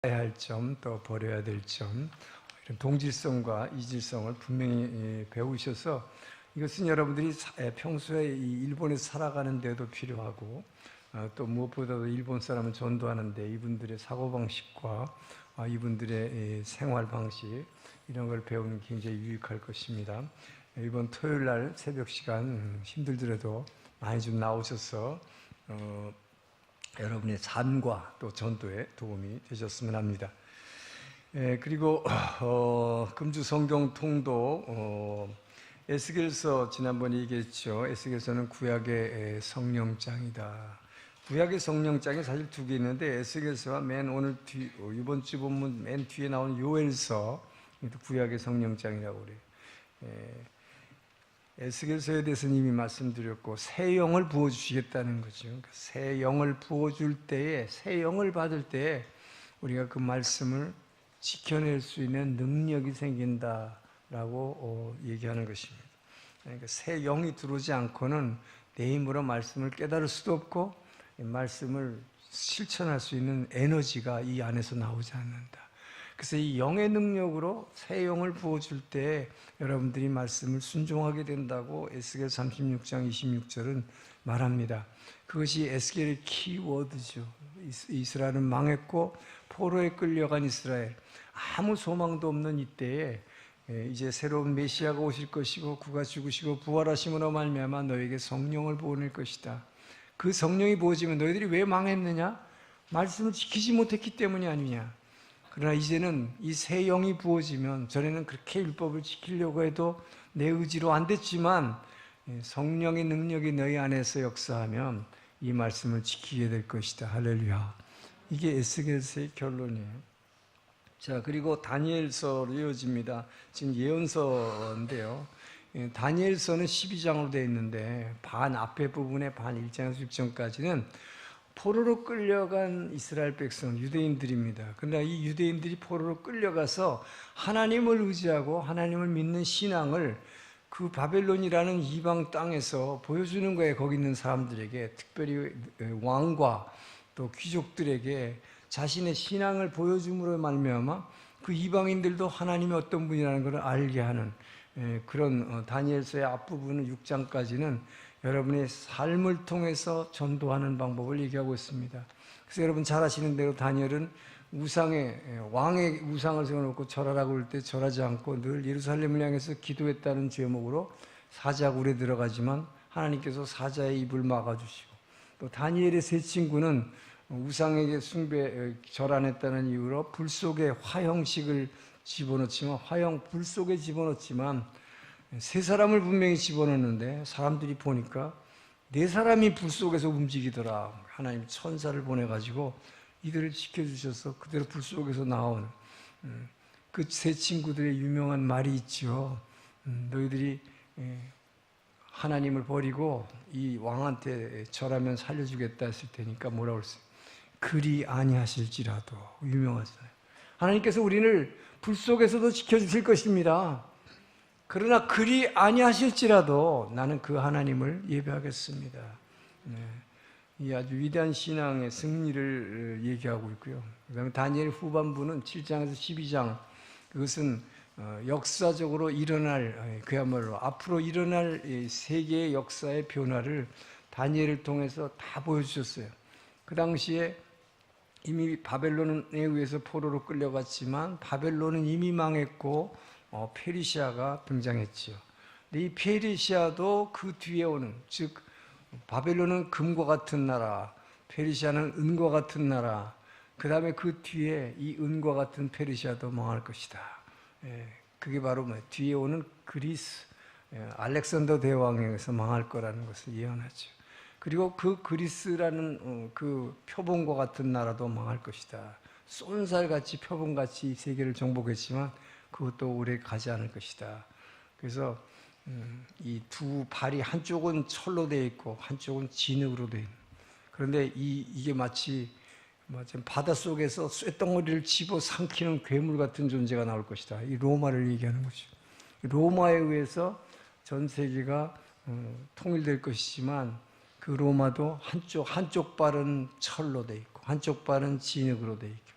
해야 할 점, 또 버려야 될 점, 이런 동질성과 이질성을 분명히 배우셔서 이것은 여러분들이 평소에 이 일본에서 살아가는 데도 필요하고 또 무엇보다도 일본 사람을 전도하는데 이분들의 사고방식과 이분들의 생활 방식 이런 걸 배우는 게 굉장히 유익할 것입니다. 이번 토요일 날 새벽 시간 힘들더라도 많이 좀 나오셔서 여러분의 삶과 또 전도에 도움이 되셨으면 합니다. 그리고 금주 성경 통독 에스겔서 지난번에 얘기했죠. 에스겔서는 구약의 성령장이다. 구약의 성령장이 사실 두 개 있는데 에스겔서와 이번 주 본문 맨 뒤에 나온 요엘서 구약의 성령장이라고 그래요. 에스겔서에 대해서는 이미 말씀드렸고 새 영을 부어주시겠다는 거죠. 새 영을 부어줄 때에 새 영을 받을 때에 우리가 그 말씀을 지켜낼 수 있는 능력이 생긴다라고 얘기하는 것입니다. 그러니까 새 영이 들어오지 않고는 내 힘으로 말씀을 깨달을 수도 없고 말씀을 실천할 수 있는 에너지가 이 안에서 나오지 않는다. 그래서 이 영의 능력으로 새 영을 부어줄 때 여러분들이 말씀을 순종하게 된다고 에스겔 36장 26절은 말합니다. 그것이 에스겔의 키워드죠. 이스라엘은 망했고 포로에 끌려간 이스라엘, 아무 소망도 없는 이때에 이제 새로운 메시아가 오실 것이고 그가 죽으시고 부활하심으로 말미암아 너에게 성령을 보낼 것이다. 그 성령이 부어지면 너희들이 왜 망했느냐? 말씀을 지키지 못했기 때문이 아니냐. 그러나 이제는 이 새 영이 부어지면, 전에는 그렇게 율법을 지키려고 해도 내 의지로 안 됐지만 성령의 능력이 너희 안에서 역사하면 이 말씀을 지키게 될 것이다. 할렐루야. 이게 에스겔서의 결론이에요. 자, 그리고 다니엘서로 이어집니다. 지금 예언서인데요. 다니엘서는 12장으로 되어 있는데 반 앞에 부분에 반 1장에서 6장까지는 포로로 끌려간 이스라엘 백성, 유대인들입니다. 그러나 이 유대인들이 포로로 끌려가서 하나님을 의지하고 하나님을 믿는 신앙을 그 바벨론이라는 이방 땅에서 보여주는 거예요. 거기 있는 사람들에게, 특별히 왕과 또 귀족들에게 자신의 신앙을 보여줌으로 말미암아 그 이방인들도 하나님이 어떤 분이라는 것을 알게 하는 그런 다니엘서의 앞부분 6장까지는 여러분의 삶을 통해서 전도하는 방법을 얘기하고 있습니다. 그래서 여러분 잘 아시는 대로 다니엘은 왕의 우상을 세워놓고 절하라고 할 때 절하지 않고 늘 예루살렘을 향해서 기도했다는 제목으로 사자굴에 들어가지만 하나님께서 사자의 입을 막아주시고, 또 다니엘의 세 친구는 우상에게 절 안 했다는 이유로 불 속에 화형식을 집어넣지만, 불 속에 집어넣지만 세 사람을 분명히 집어넣는데 사람들이 보니까 네 사람이 불 속에서 움직이더라. 하나님 천사를 보내가지고 이들을 지켜주셔서 그대로 불 속에서 나오는 그 세 친구들의 유명한 말이 있죠. 너희들이 하나님을 버리고 이 왕한테 절하면 살려주겠다 했을 테니까 뭐라고 했어요? 그리 아니하실지라도. 유명하잖아요. 하나님께서 우리를 불 속에서도 지켜주실 것입니다. 그러나 그리 아니하실지라도 나는 그 하나님을 예배하겠습니다. 이 아주 위대한 신앙의 승리를 얘기하고 있고요. 그 다음에 다니엘 후반부는 7장에서 12장, 그것은 역사적으로 일어날, 그야말로 앞으로 일어날 세계의 역사의 변화를 다니엘을 통해서 다 보여주셨어요. 그 당시에 이미 바벨론에 의해서 포로로 끌려갔지만 바벨론은 이미 망했고 페르시아가 등장했지요. 근데 이 페르시아도 그 뒤에 오는, 즉 바벨론은 금과 같은 나라, 페르시아는 은과 같은 나라, 그 다음에 그 뒤에 이 은과 같은 페르시아도 망할 것이다. 그게 바로 뒤에 오는 그리스, 알렉산더 대왕에 의해서 망할 거라는 것을 예언하죠. 그리고 그 그리스라는 그 표본과 같은 나라도 망할 것이다. 쏜살같이 표본같이 세계를 정복했지만 그것도 오래 가지 않을 것이다. 그래서 이 두 발이 한쪽은 철로 되어 있고 한쪽은 진흙으로 되어 있는, 그런데 이게 마치 바닷속에서 쇳덩어리를 집어 삼키는 괴물 같은 존재가 나올 것이다. 이 로마를 얘기하는 거죠. 로마에 의해서 전 세계가 통일될 것이지만 그 로마도 한쪽 발은 철로 되어 있고 한쪽 발은 진흙으로 되어 있고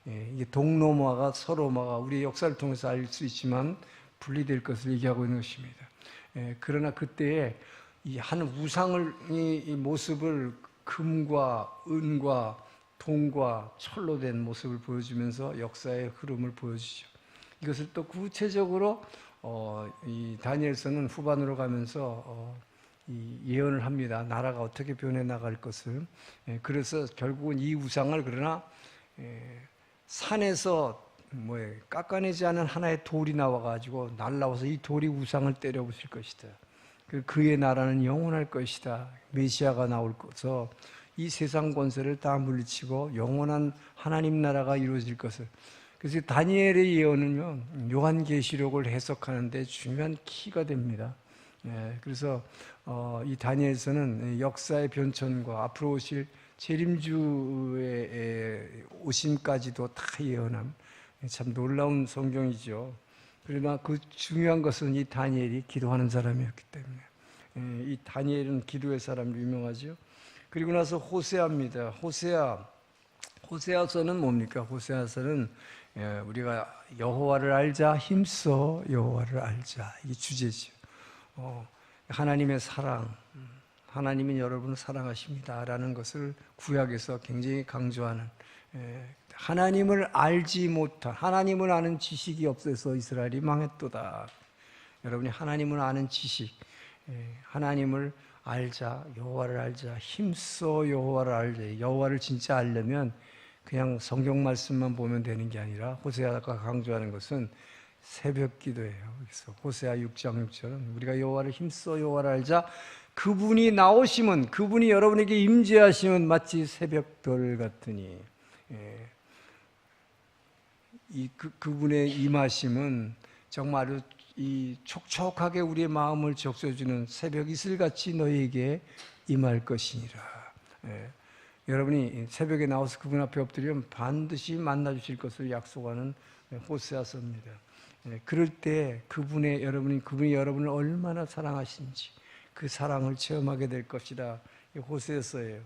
이게 동로마가 서로마가 우리의 역사를 통해서 알 수 있지만 분리될 것을 얘기하고 있는 것입니다. 그러나 그때에 이 한 우상을 이 모습을 금과 은과 동과 철로 된 모습을 보여주면서 역사의 흐름을 보여주죠. 이것을 또 구체적으로 이 다니엘서는 후반으로 가면서 이 예언을 합니다. 나라가 어떻게 변해 나갈 것을. 그래서 결국은 이 우상을 그러나 산에서 깎아내지 않은 하나의 돌이 나와가지고 날라와서 이 돌이 우상을 때려 부술 것이다. 그의 나라는 영원할 것이다. 메시아가 나올 것서 이 세상 권세를 다 물리치고 영원한 하나님 나라가 이루어질 것을. 그래서 다니엘의 예언은요, 요한계시록을 해석하는 데 중요한 키가 됩니다. 그래서 이 다니엘서는 역사의 변천과 앞으로 오실 재림주의 오심까지도 다 예언한 참 놀라운 성경이죠. 그러나 그 중요한 것은 이 다니엘이 기도하는 사람이었기 때문에 이 다니엘은 기도의 사람으로 유명하죠. 그리고 나서 호세아입니다. 호세아서는 뭡니까? 호세아서는 우리가 여호와를 알자, 힘써 여호와를 알자, 이게 주제죠. 하나님의 사랑, 하나님은 여러분을 사랑하십니다라는 것을 구약에서 굉장히 강조하는, 하나님을 알지 못한, 하나님을 아는 지식이 없어서 이스라엘이 망했도다. 여러분이 하나님을 아는 지식, 하나님을 알자, 여호와를 알자, 힘써 여호와를 알자. 여호와를 진짜 알려면 그냥 성경 말씀만 보면 되는 게 아니라 호세아가 강조하는 것은 새벽 기도예요. 그래서 호세아 6장 6절은 우리가 여호와를 힘써 여호와를 알자. 그분이 나오시면, 그분이 여러분에게 임재하시면 마치 새벽별 같으니, 그분의 임하심은 정말 이 촉촉하게 우리의 마음을 적셔주는 새벽 이슬같이 너희에게 임할 것이니라. 여러분이 새벽에 나와서 그분 앞에 엎드리면 반드시 만나주실 것을 약속하는 호세아서입니다. 그럴 때 그분이 여러분을 얼마나 사랑하신지 그 사랑을 체험하게 될 것이다. 호세아서예요.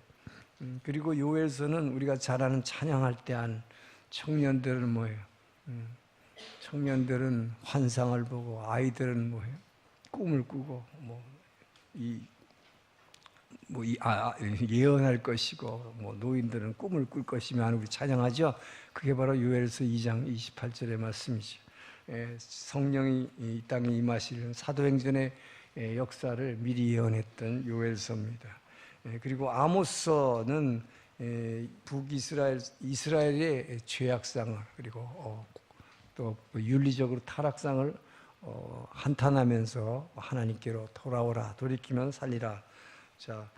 그리고 요엘서는 우리가 잘 아는 찬양할 때 한 청년들은 뭐예요? 청년들은 환상을 보고, 아이들은 뭐예요? 꿈을 꾸고, 예언할 것이고, 노인들은 꿈을 꿀 것이며 하는 우리 찬양하죠. 그게 바로 요엘서 2장 28절의 말씀이죠. 성령이 이 땅에 임하시는 사도행전의 역사를 미리 예언했던 요엘서입니다. 그리고 아모스는 이스라엘의 죄악상을, 그리고 또 윤리적으로 타락상을 한탄하면서 하나님께로 돌아오라, 돌이키면 살리라. 자,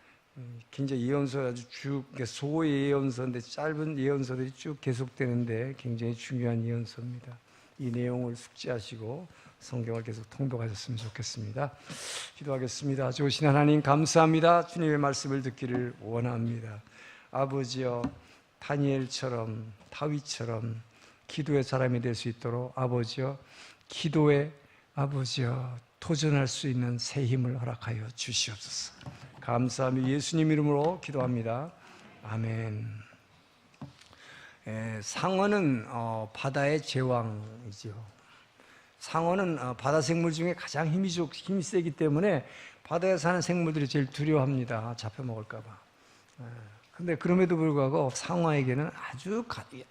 굉장히 예언서 아주 쭉 소예언서인데 짧은 예언서들이 쭉 계속되는데 굉장히 중요한 예언서입니다. 이 내용을 숙지하시고 성경을 계속 통독하셨으면 좋겠습니다. 기도하겠습니다. 좋으신 하나님 감사합니다. 주님의 말씀을 듣기를 원합니다. 아버지여, 다니엘처럼 다윗처럼 기도의 사람이 될 수 있도록 아버지여, 기도에 아버지여 도전할 수 있는 새 힘을 허락하여 주시옵소서. 감사하며 예수님 이름으로 기도합니다. 아멘. 상어는 바다의 제왕이죠. 상어는 바다 생물 중에 가장 힘이 세기 때문에 바다에 사는 생물들이 제일 두려워합니다. 잡혀먹을까 봐. 근데 그럼에도 불구하고 상어에게는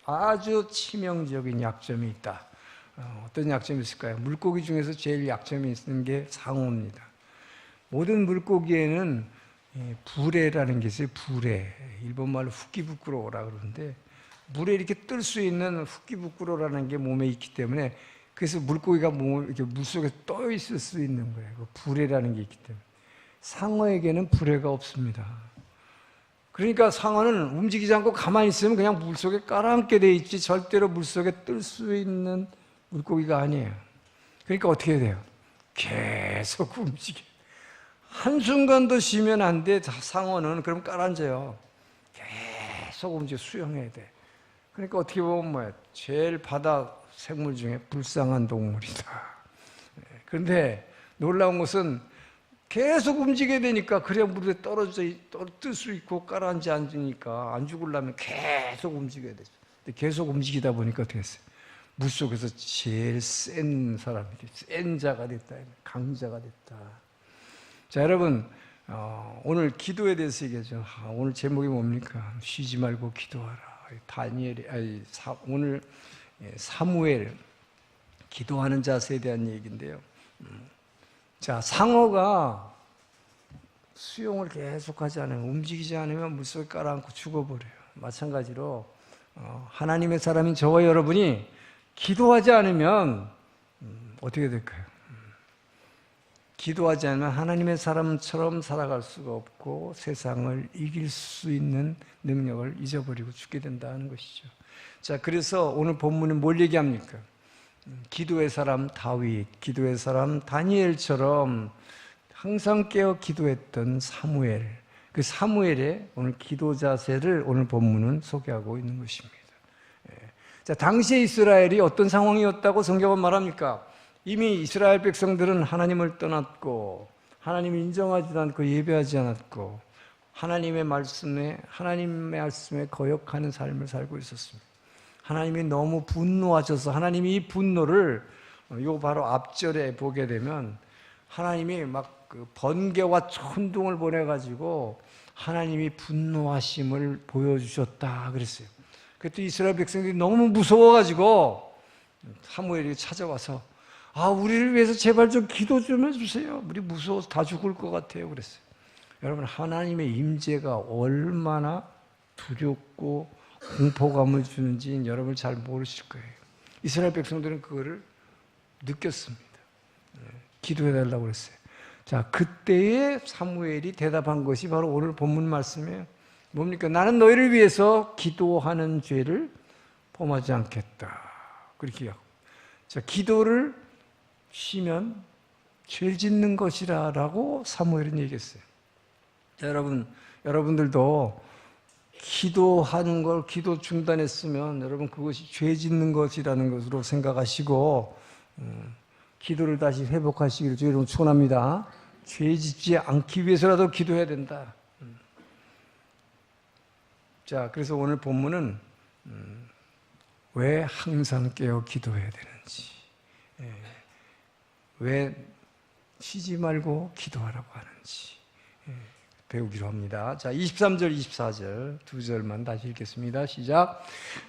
아주 치명적인 약점이 있다. 어떤 약점이 있을까요? 물고기 중에서 제일 약점이 있는 게 상어입니다. 모든 물고기에는 부레라는 게 있어요. 부레. 일본말로 후키부쿠로라 그러는데, 물에 이렇게 뜰 수 있는 후키부쿠로라는 게 몸에 있기 때문에, 그래서 물고기가 이렇게 물속에 떠 있을 수 있는 거예요. 그 부레라는 게 있기 때문에. 상어에게는 부레가 없습니다. 그러니까 상어는 움직이지 않고 가만히 있으면 그냥 물속에 깔아앉게 돼 있지 절대로 물속에 뜰 수 있는 물고기가 아니에요. 그러니까 어떻게 해야 돼요? 계속 움직여. 한순간도 쉬면 안 돼. 상어는 그럼 깔아앉아요. 계속 움직여 수영해야 돼. 그러니까 어떻게 보면 뭐야? 제일 바다 생물 중에 불쌍한 동물이다. 그런데 놀라운 것은 계속 움직여야 되니까, 그래야 물에 뜰 수 있고 깔아앉지 않으니까 안 죽으려면 계속 움직여야 되죠. 근데 계속 움직이다 보니까 어떻게 했어요? 물속에서 제일 센 사람이 됐어요. 센 자가 됐다. 강자가 됐다. 자, 여러분, 오늘 기도에 대해서 얘기하죠. 오늘 제목이 뭡니까? 쉬지 말고 기도하라. 오늘 사무엘, 기도하는 자세에 대한 얘기인데요. 자, 상어가 수영을 계속하지 않으면, 움직이지 않으면 물속에 깔아앉고 죽어버려요. 마찬가지로 하나님의 사람인 저와 여러분이 기도하지 않으면 어떻게 될까요? 기도하지 않으면 하나님의 사람처럼 살아갈 수가 없고 세상을 이길 수 있는 능력을 잊어버리고 죽게 된다는 것이죠. 자, 그래서 오늘 본문은 뭘 얘기합니까? 기도의 사람 다윗, 기도의 사람 다니엘처럼 항상 깨어 기도했던 사무엘, 그 사무엘의 오늘 기도 자세를 오늘 본문은 소개하고 있는 것입니다. 자, 당시의 이스라엘이 어떤 상황이었다고 성경은 말합니까? 이미 이스라엘 백성들은 하나님을 떠났고 하나님을 인정하지 않고 예배하지 않았고 하나님의 말씀에 거역하는 삶을 살고 있었습니다. 하나님이 너무 분노하셔서 하나님이 이 분노를 요 바로 앞절에 보게 되면 하나님이 막 그 번개와 천둥을 보내가지고 하나님이 분노하심을 보여주셨다 그랬어요. 그때 이스라엘 백성들이 너무 무서워가지고 사무엘이 찾아와서 우리를 위해서 제발 좀 기도 좀 해주세요. 우리 무서워서 다 죽을 것 같아요. 그랬어요. 여러분, 하나님의 임재가 얼마나 두렵고 공포감을 주는지 여러분 잘 모르실 거예요. 이스라엘 백성들은 그거를 느꼈습니다. 기도해달라고 그랬어요. 자, 그때에 사무엘이 대답한 것이 바로 오늘 본문 말씀이에요. 뭡니까? 나는 너희를 위해서 기도하는 죄를 범하지 않겠다. 그렇게 하고. 자, 기도를 쉬면 죄 짓는 것이라 라고 사무엘은 얘기했어요. 자, 여러분들도 기도하는 걸 기도 중단했으면 여러분 그것이 죄 짓는 것이라는 것으로 생각하시고 기도를 다시 회복하시기를 주의 이름으로 축원합니다. 죄 짓지 않기 위해서라도 기도해야 된다. 자, 그래서 오늘 본문은 왜 항상 깨어 기도해야 되는지, 왜 쉬지 말고 기도하라고 하는지 배우기로 합니다. 자, 23절, 24절 두 절만 다시 읽겠습니다. 시작.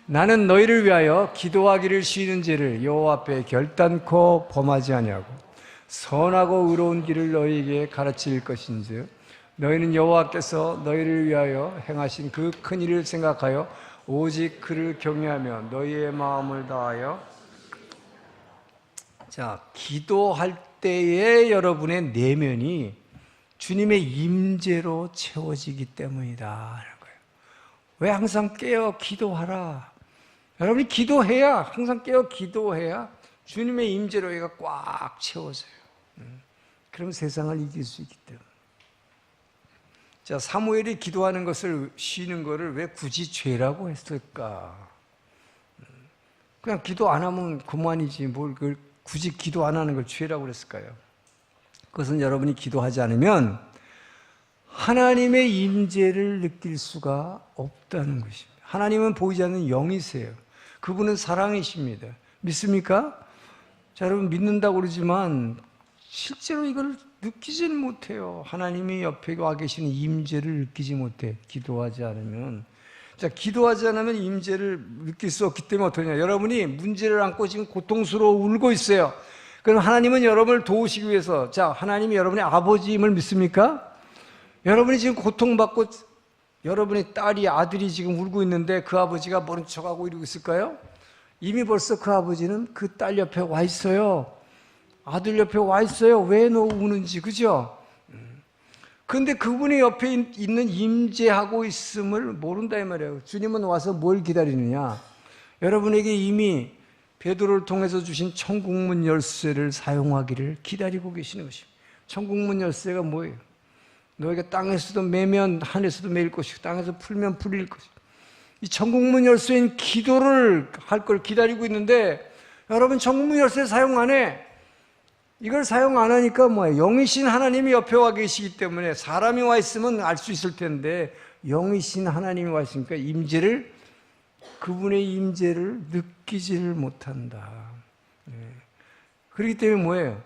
나는 너희를 위하여 기도하기를 쉬는 죄를 여호와 앞에 결단코 범하지 아니하고 선하고 의로운 길을 너희에게 가르칠 것인즉 너희는 여호와께서 너희를 위하여 행하신 그 큰 일을 생각하여 오직 그를 경외하며 너희의 마음을 다하여. 자, 기도할 때에 여러분의 내면이 주님의 임재로 채워지기 때문이다 하는 거예요. 왜 항상 깨어 기도하라? 여러분이 기도해야, 항상 깨어 기도해야 주님의 임재로 얘가 꽉 채워져요. 그럼 세상을 이길 수 있기 때문에. 자, 사무엘이 기도하는 것을 쉬는 것을 왜 굳이 죄라고 했을까? 그냥 기도 안 하면 그만이지 뭘 굳이 기도 안 하는 걸 죄라고 그랬을까요? 그것은 여러분이 기도하지 않으면 하나님의 임재를 느낄 수가 없다는 것입니다. 하나님은 보이지 않는 영이세요. 그분은 사랑이십니다. 믿습니까? 자, 여러분 믿는다고 그러지만 실제로 이걸 느끼지는 못해요. 하나님이 옆에 와 계시는 임재를 느끼지 못해. 기도하지 않으면. 자, 기도하지 않으면 임재를 느낄 수 없기 때문에 어떠냐? 여러분이 문제를 안고 지금 고통스러워 울고 있어요. 그럼 하나님은 여러분을 도우시기 위해서, 자, 하나님이 여러분의 아버지임을 믿습니까? 여러분이 지금 고통받고 여러분의 딸이 아들이 지금 울고 있는데 그 아버지가 모른 척하고 이러고 있을까요? 이미 벌써 그 아버지는 그 딸 옆에 와 있어요. 아들 옆에 와 있어요. 왜 너 우는지, 그죠? 그런데 그분이 옆에 있는 임재하고 있음을 모른다 이 말이에요. 주님은 와서 뭘 기다리느냐? 여러분에게 이미 베드로를 통해서 주신 천국문 열쇠를 사용하기를 기다리고 계시는 것입니다. 천국문 열쇠가 뭐예요? 너희가 땅에서도 매면 하늘에서도 매일 것이고 땅에서 풀면 풀릴 것이고, 이 천국문 열쇠인 기도를 할 걸 기다리고 있는데 여러분 천국문 열쇠 사용 안 해. 이걸 사용 안 하니까 뭐예요? 영이신 하나님이 옆에 와 계시기 때문에 사람이 와 있으면 알 수 있을 텐데 영이신 하나님이 와 있으니까 임재를 그분의 임재를 느끼지를 못한다. 그렇기 때문에 뭐예요?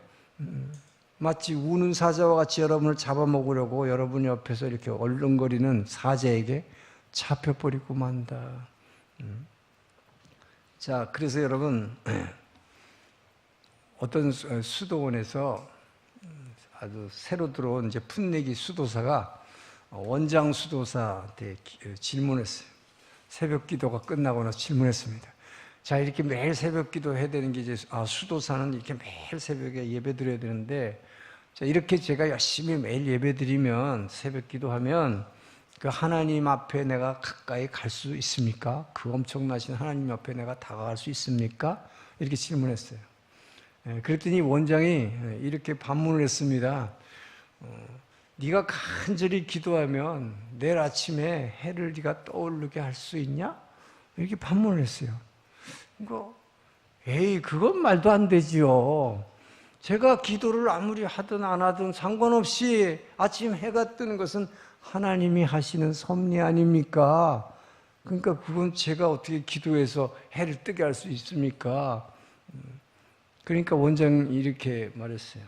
마치 우는 사자와 같이 여러분을 잡아먹으려고 여러분 옆에서 이렇게 얼렁거리는 사자에게 잡혀버리고 만다. 자, 그래서 여러분, 어떤 수도원에서 아주 새로 들어온 이제 풋내기 수도사가 원장 수도사한테 질문했어요. 새벽 기도가 끝나고 나서 질문했습니다. 자, 이렇게 매일 새벽 기도 해야 되는 게 이제, 수도사는 이렇게 매일 새벽에 예배 드려야 되는데, 자, 이렇게 제가 열심히 매일 예배 드리면, 새벽 기도하면, 그 하나님 앞에 내가 가까이 갈 수 있습니까? 그 엄청나신 하나님 앞에 내가 다가갈 수 있습니까? 이렇게 질문했어요. 그랬더니 원장이 이렇게 반문을 했습니다. 네가 간절히 기도하면 내일 아침에 해를 네가 떠오르게 할 수 있냐? 이렇게 반문을 했어요. 그건 말도 안 되지요. 제가 기도를 아무리 하든 안 하든 상관없이 아침 해가 뜨는 것은 하나님이 하시는 섭리 아닙니까? 그러니까 그건 제가 어떻게 기도해서 해를 뜨게 할 수 있습니까? 그러니까 원장이 이렇게 말했어요.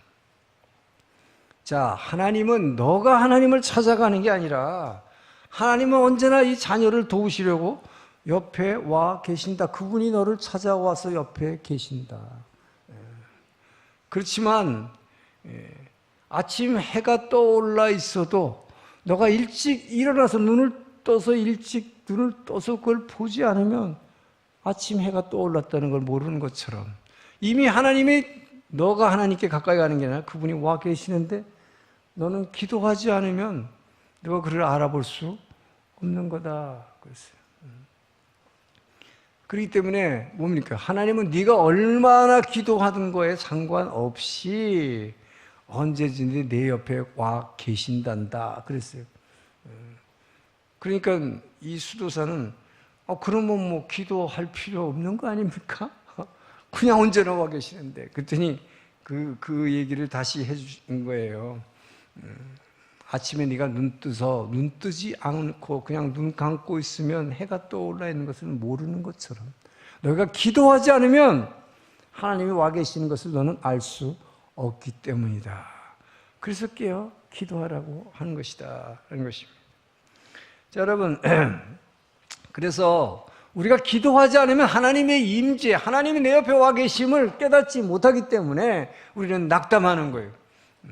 자, 하나님은 너가 하나님을 찾아가는 게 아니라 하나님은 언제나 이 자녀를 도우시려고 옆에 와 계신다. 그분이 너를 찾아와서 옆에 계신다. 그렇지만 아침 해가 떠올라 있어도 너가 일찍 일어나서 눈을 떠서 그걸 보지 않으면 아침 해가 떠올랐다는 걸 모르는 것처럼 이미 하나님이 너가 하나님께 가까이 가는 게 아니라 그분이 와 계시는데 너는 기도하지 않으면 너가 그를 알아볼 수 없는 거다 그랬어요. 그렇기 때문에 뭡니까? 하나님은 네가 얼마나 기도하는 거에 상관없이 언제든지 내 옆에 와 계신단다 그랬어요. 그러니까 이 수도사는 그러면 뭐 기도할 필요 없는 거 아닙니까? 그냥 언제나 와 계시는데. 그랬더니 그 얘기를 다시 해주신 거예요. 아침에 네가 눈 뜨지 않고 그냥 눈 감고 있으면 해가 떠올라 있는 것을 모르는 것처럼 너희가 기도하지 않으면 하나님이 와 계시는 것을 너는 알 수 없기 때문이다. 그래서 깨어 기도하라고 하는 것이다 하는 것입니다. 자, 여러분, 그래서 우리가 기도하지 않으면 하나님의 임재, 하나님이 내 옆에 와 계심을 깨닫지 못하기 때문에 우리는 낙담하는 거예요.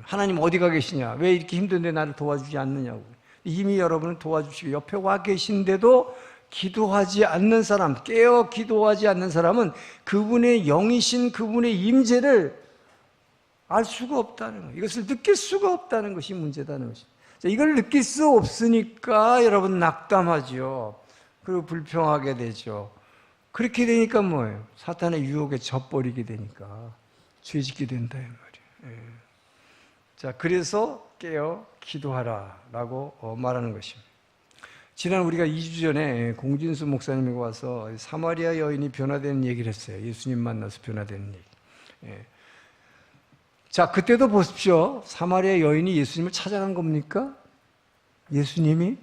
하나님 어디가 계시냐? 왜 이렇게 힘든데 나를 도와주지 않느냐고. 이미 여러분을 도와주시고 옆에 와 계신데도 기도하지 않는 사람, 깨어 기도하지 않는 사람은 그분의 영이신 그분의 임재를 알 수가 없다는 거예요. 이것을 느낄 수가 없다는 것이 문제다는 것입니다. 이걸 느낄 수 없으니까 여러분 낙담하죠. 그리고 불평하게 되죠. 그렇게 되니까 뭐예요? 사탄의 유혹에 져버리게 되니까 죄짓게 된다 이 말이에요. 자, 그래서 깨어 기도하라라고 말하는 것입니다. 지난 우리가 2주 전에 공진수 목사님이 와서 사마리아 여인이 변화되는 얘기를 했어요. 예수님 만나서 변화되는 얘기. 자, 그때도 보십시오. 사마리아 여인이 예수님을 찾아간 겁니까? 예수님이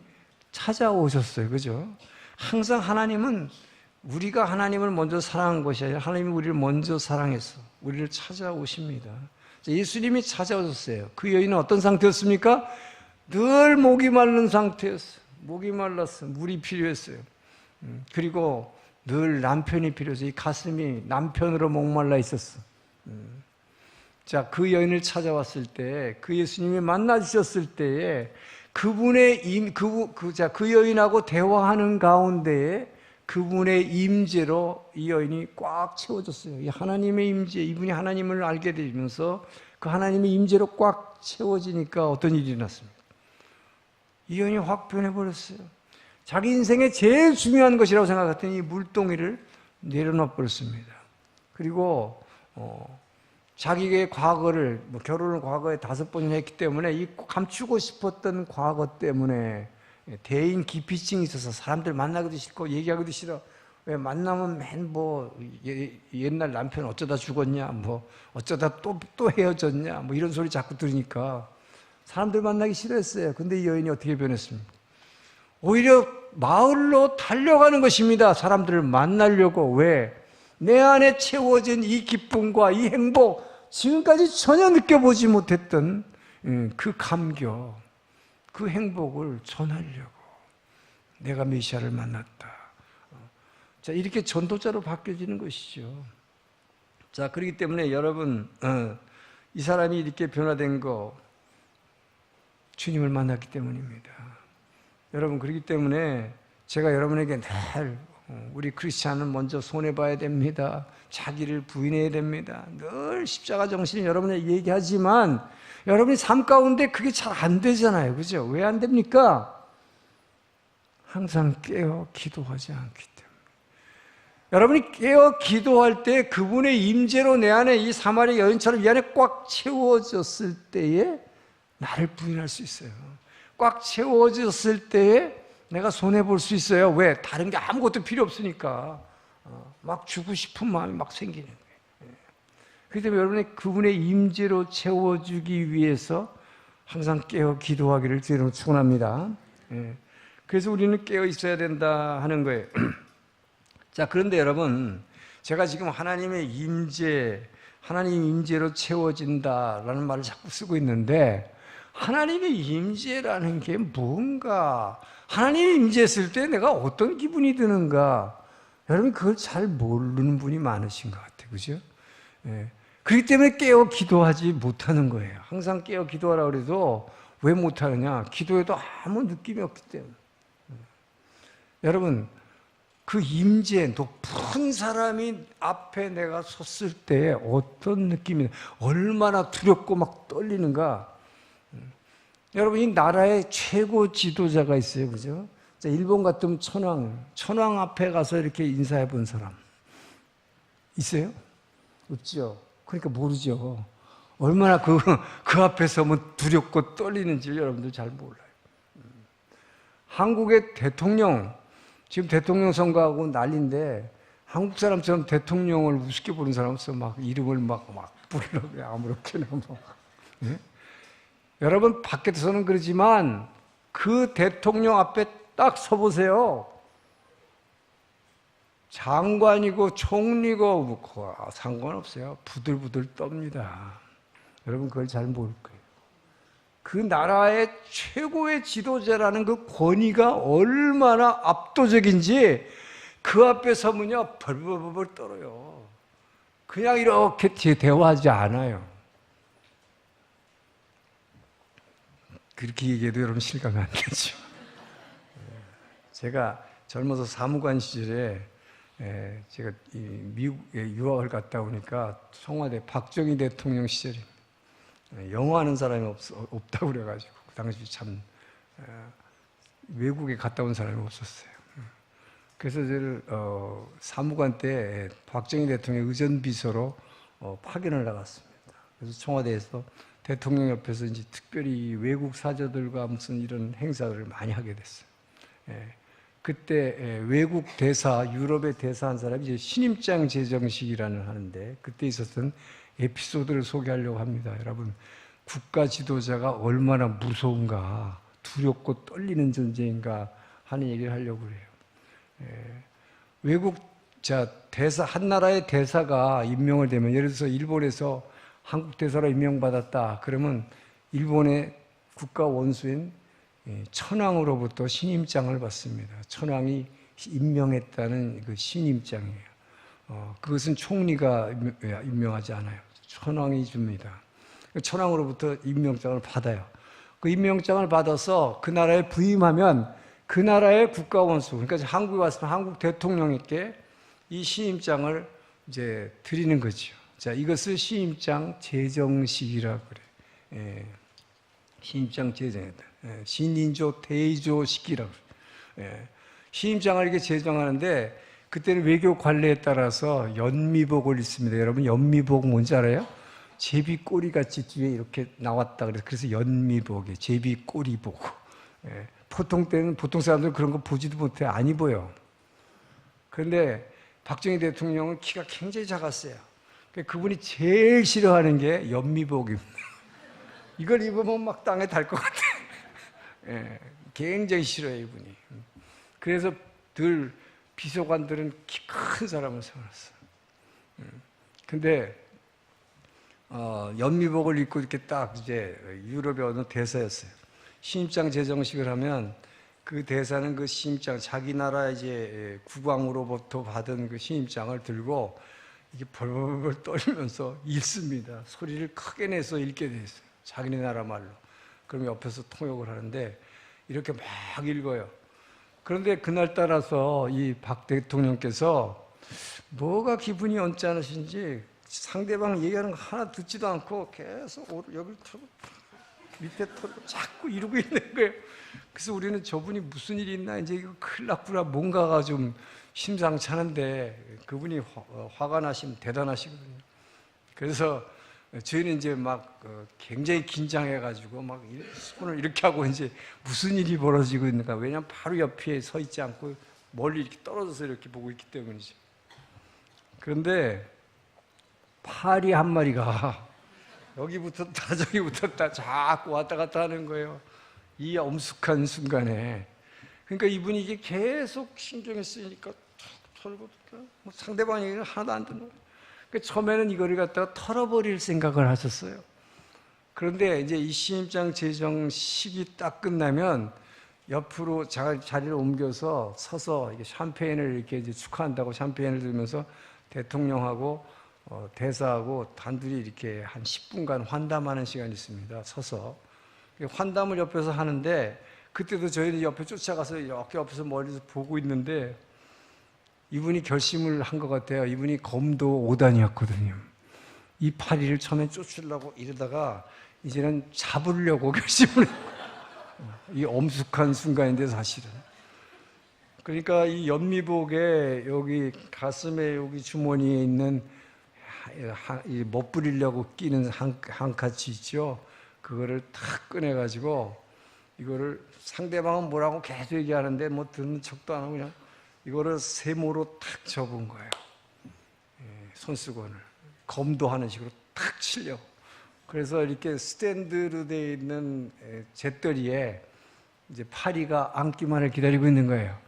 찾아오셨어요. 그죠? 항상 하나님은 우리가 하나님을 먼저 사랑한 것이 아니라 하나님이 우리를 먼저 사랑해서 우리를 찾아오십니다. 예수님이 찾아오셨어요. 그 여인은 어떤 상태였습니까? 늘 목이 마른 상태였어요. 목이 말랐어요. 물이 필요했어요. 그리고 늘 남편이 필요했어요. 이 가슴이 남편으로 목말라 있었어. 자, 그 여인을 찾아왔을 때, 그 예수님이 만나 주셨을 때에 그분의 그 여인하고 대화하는 가운데에 그분의 임재로 이 여인이 꽉 채워졌어요. 이 하나님의 임재, 이분이 하나님을 알게 되면서 그 하나님의 임재로 꽉 채워지니까 어떤 일이 일어났습니까? 이 여인이 확 변해버렸어요. 자기 인생에 제일 중요한 것이라고 생각했더니 이 물동이를 내려놔 버렸습니다. 그리고 자기의 과거를 결혼을 과거에 5번이나 했기 때문에 이 감추고 싶었던 과거 때문에 대인 기피증이 있어서 사람들 만나기도 싫고 얘기하기도 싫어. 왜 만나면 맨 옛날 남편 어쩌다 죽었냐, 어쩌다 또 헤어졌냐, 이런 소리 자꾸 들으니까 사람들 만나기 싫어했어요. 근데 이 여인이 어떻게 변했습니까? 오히려 마을로 달려가는 것입니다. 사람들을 만나려고. 왜? 내 안에 채워진 이 기쁨과 이 행복, 지금까지 전혀 느껴보지 못했던 그 감격, 그 행복을 전하려고. 내가 메시아를 만났다. 자, 이렇게 전도자로 바뀌어지는 것이죠. 자, 그렇기 때문에 여러분, 이 사람이 이렇게 변화된 거 주님을 만났기 때문입니다. 여러분, 그렇기 때문에 제가 여러분에게 늘 우리 크리스찬은 먼저 손해봐야 됩니다. 자기를 부인해야 됩니다. 늘 십자가 정신을 여러분에게 얘기하지만 여러분이 삶 가운데 그게 잘 안 되잖아요. 그죠? 왜 안 됩니까? 항상 깨어 기도하지 않기 때문에. 여러분이 깨어 기도할 때 그분의 임재로 내 안에 이 사마리 여인처럼 이 안에 꽉 채워졌을 때에 나를 부인할 수 있어요. 꽉 채워졌을 때에 내가 손해볼 수 있어요. 왜? 다른 게 아무것도 필요 없으니까. 막 주고 싶은 마음이 막 생기는 거예요. 그렇기 때문에 여러분이 그분의 임재로 채워주기 위해서 항상 깨어 기도하기를 주님으로 축원합니다. 그래서 우리는 깨어 있어야 된다 하는 거예요. 자, 그런데 여러분, 제가 지금 하나님의 임재, 하나님 임재로 채워진다라는 말을 자꾸 쓰고 있는데 하나님의 임재라는 게 뭔가, 하나님의 임재했을 때 내가 어떤 기분이 드는가, 여러분 그걸 잘 모르는 분이 많으신 것 같아요. 그죠? 그렇기 때문에 깨어 기도하지 못하는 거예요. 항상 깨어 기도하라고 해도 왜 못하느냐? 기도에도 아무 느낌이 없기 때문에. 여러분, 그 임재, 높은 사람이 앞에 내가 섰을 때 어떤 느낌이, 얼마나 두렵고 막 떨리는가. 여러분, 이 나라의 최고 지도자가 있어요. 그죠? 자, 일본 같으면 천황 앞에 가서 이렇게 인사해 본 사람 있어요? 없죠. 그러니까 모르죠. 얼마나 그 앞에 서면 두렵고 떨리는지 여러분들 잘 몰라요. 한국의 대통령, 지금 대통령 선거하고 난리인데 한국 사람처럼 대통령을 우습게 보는 사람 없어. 막 이름을 막 부르려고 아무렇게나 막. 예? 여러분, 밖에서는 그러지만 그 대통령 앞에 딱 서보세요. 장관이고 총리고 뭐 상관없어요. 부들부들 떱니다. 여러분 그걸 잘 모를 거예요. 그 나라의 최고의 지도자라는 그 권위가 얼마나 압도적인지 그 앞에 서면요 벌벌벌 떨어요. 그냥 이렇게 대화하지 않아요. 그렇게 얘기해도 여러분 실감이 안 되죠. 제가 젊어서 사무관 시절에 제가 미국에 유학을 갔다 오니까 청와대 박정희 대통령 시절에 영어하는 사람이 없다고 그래가지고 그 당시 참 외국에 갔다 온 사람이 없었어요. 그래서 저를 사무관 때 박정희 대통령 의전비서로 파견을 나갔습니다. 그래서 청와대에서 대통령 옆에서 이제 특별히 외국 사저들과 무슨 이런 행사를 많이 하게 됐어요. 그때 외국 대사, 유럽의 대사 한 사람이 이제 신임장 제정식이라는 하는데 그때 있었던 에피소드를 소개하려고 합니다. 여러분, 국가 지도자가 얼마나 무서운가, 두렵고 떨리는 존재인가 하는 얘기를 하려고 그래요. 외국 대사, 한 나라의 대사가 임명을 되면, 예를 들어서 일본에서 한국 대사로 임명받았다. 그러면 일본의 국가 원수인 천황으로부터 신임장을 받습니다. 천황이 임명했다는 그 신임장이에요. 그것은 총리가 임명하지 않아요. 천황이 줍니다. 천황으로부터 임명장을 받아요. 그 임명장을 받아서 그 나라에 부임하면 그 나라의 국가 원수, 그러니까 한국에 왔으면 한국 대통령에게 이 신임장을 이제 드리는 거죠. 자, 이것을 신임장 제정식이라고 그래. 신임장 제정이다. 신인조 대조식이라고 그래. 신임장을 이렇게 제정하는데 그때는 외교 관례에 따라서 연미복을 입습니다. 여러분, 연미복 뭔지 알아요? 제비꼬리 같이 뒤에 이렇게 나왔다 그래서 연미복이에요. 제비꼬리복. 보통 사람들은 그런 거 보지도 못해. 안 입어요. 그런데 박정희 대통령은 키가 굉장히 작았어요. 그분이 제일 싫어하는 게 연미복입니다. 이걸 입으면 막 땅에 달 것 같아. 굉장히 싫어요, 이분이. 그래서 늘 비서관들은 키 큰 사람을 세워놨어. 근데 연미복을 입고 이렇게 딱 이제 유럽의 어느 대사였어요. 신입장 제정식을 하면 그 대사는 그 신입장, 자기 나라 이제 국왕으로부터 받은 그 신입장을 들고 이게 벌벌벌 떨면서 읽습니다. 소리를 크게 내서 읽게 돼 있어요. 자기네 나라 말로. 그럼 옆에서 통역을 하는데 이렇게 막 읽어요. 그런데 그날 따라서 이 박 대통령께서 뭐가 기분이 언짢으신지 상대방 얘기하는 거 하나 듣지도 않고 계속 여기를 털고 밑에 털고 자꾸 이러고 있는 거예요. 그래서 우리는 저분이 무슨 일이 있나, 이제 이거 큰일 났구나, 뭔가가 좀 심상치 않은데 그분이 화가 나시면 대단하시거든요. 그래서 저희는 이제 막 굉장히 긴장해가지고 막 손을 이렇게 하고 이제 무슨 일이 벌어지고 있는가. 왜냐하면 바로 옆에 서 있지 않고 멀리 이렇게 떨어져서 이렇게 보고 있기 때문이죠. 그런데 파리 한 마리가 여기부터 다 저기부터 다 자꾸 왔다 갔다 하는 거예요. 이 엄숙한 순간에. 그러니까 이분이 이게 계속 신경이 쓰이니까 툭 털고 뭐 상대방 얘기는 하나도 안 듣는 거예요. 그러니까 처음에는 이거를 갖다가 털어버릴 생각을 하셨어요. 그런데 이제 이 신입장 제정식이 딱 끝나면 옆으로 자리를 옮겨서 서서 이게 샴페인을 이렇게 이제 축하한다고 샴페인을 들면서 대통령하고 대사하고 단둘이 이렇게 한 10분간 환담하는 시간이 있습니다. 서서. 환담을 옆에서 하는데 그때도 저희는 옆에 쫓아가서 이렇게 옆에서 멀리서 보고 있는데 이분이 결심을 한 것 같아요. 이분이 검도 5단이었거든요. 이 파리를 처음에 쫓으려고 이러다가 이제는 잡으려고 결심을 했어요. 이 엄숙한 순간인데 사실은. 그러니까 이 연미복에 여기 가슴에 여기 주머니에 있는 못 부리려고 끼는 한카치 있죠. 그거를 탁 꺼내가지고 이거를 상대방은 뭐라고 계속 얘기하는데 뭐 듣는 척도 안 하고 그냥 이거를 세모로 탁 접은 거예요. 손수건을 검도하는 식으로 탁 치려고. 그래서 이렇게 스탠드로 되어 있는 잿더리에 이제 파리가 앉기만을 기다리고 있는 거예요.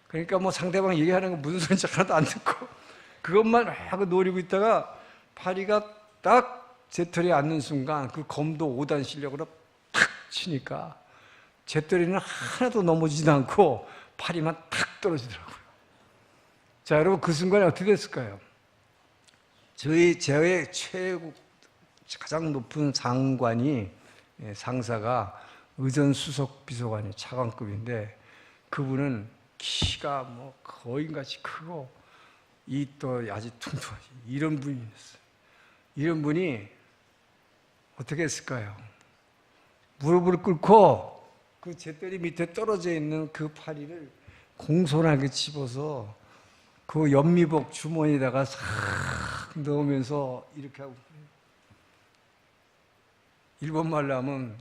그러니까 뭐 상대방 얘기하는 거 무슨 소리인지 하나도 안 듣고 그것만 하고 노리고 있다가 파리가 딱 잿더리에 앉는 순간 그 검도 5단 실력으로 탁 치니까 잿더리는 하나도 넘어지지도 않고 파리만 탁 떨어지더라고요. 자, 여러분 그 순간에 어떻게 됐을까요? 저의 최고 가장 높은 상관이 상사가 의전수석 비서관이 차관급인데 그분은 키가 뭐 거인같이 크고 이 또 아주 퉁퉁하지 이런 분이었어요. 이런 분이 어떻게 했을까요? 무릎을 꿇고 그 잿더리 밑에 떨어져 있는 그 파리를 공손하게 집어서 그 연미복 주머니에다가 싹 넣으면서 이렇게 하고, 일본 말로 하면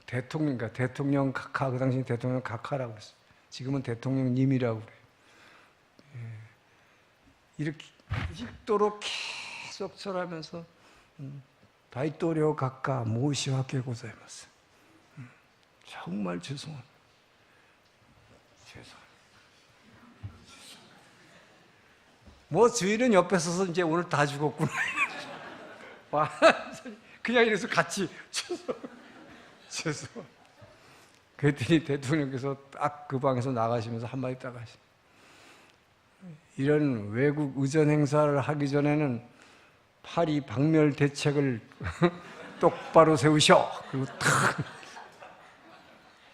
대통령 카카, 그 당시 대통령 카카라고 그랬어요. 지금은 대통령님이라고 그래요. 이렇게 읽도록 계속 절하면서 다이토리오 카카 모시와케 고자이마스. 정말 죄송합니다. 뭐 주인은 옆에 서서 이제 오늘 다 죽었구나. 그냥 이래서 같이 죄송. 그랬더니 대통령께서 딱 그 방에서 나가시면서 한마디 딱 하시. 이런 외국 의전 행사를 하기 전에는 파리 박멸 대책을 똑바로 세우셔. 그리고 탁.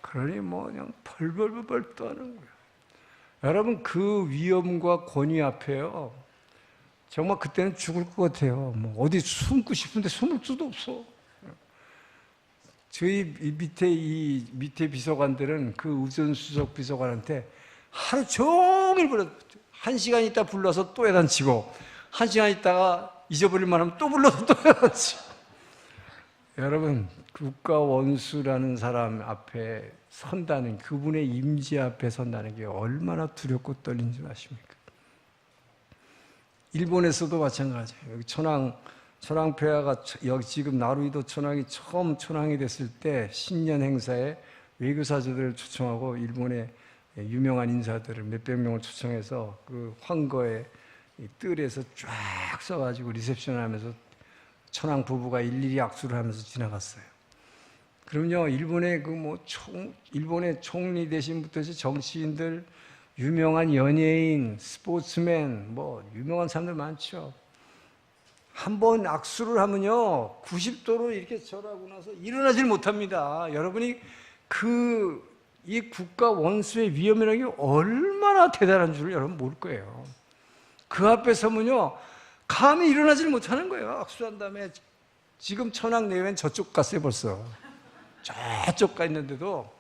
그러니 뭐 그냥 벌벌벌 떠는 거예요. 여러분 그 위험과 권위 앞에요. 정말 그때는 죽을 것 같아요. 뭐 어디 숨고 싶은데 숨을 수도 없어. 저희 밑에 비서관들은 그 의전수석 비서관한테 하루 종일 불러 1시간 있다 불러서 또 야단치고 1시간 있다가 잊어버릴만 하면 또 불러서 또 야단치고. 여러분 국가 원수라는 사람 앞에 선다는, 그분의 임재 앞에 선다는 게 얼마나 두렵고 떨리는지 아십니까? 일본에서도 마찬가지예요. 여기 천황폐하가 여기 지금 나루히도 천황이 처음 천황이 됐을 때 신년 행사에 외교사들을 초청하고 일본의 유명한 인사들을 몇백 명을 초청해서 그 황거의 뜰에서 쫙 써가지고 리셉션을 하면서 천황 부부가 일일이 악수를 하면서 지나갔어요. 그럼요, 일본의 일본의 총리 대신 부터 해서 정치인들, 유명한 연예인, 스포츠맨, 유명한 사람들 많죠. 한번 악수를 하면요, 90도로 이렇게 절하고 나서 일어나질 못합니다. 여러분이 이 국가 원수의 위험이라는 게 얼마나 대단한 줄을 여러분 모를 거예요. 그 앞에 서면요, 감히 일어나질 못하는 거예요. 악수한 다음에. 지금 천황 내외는 저쪽 갔어요, 벌써. 저쪽 가 있는데도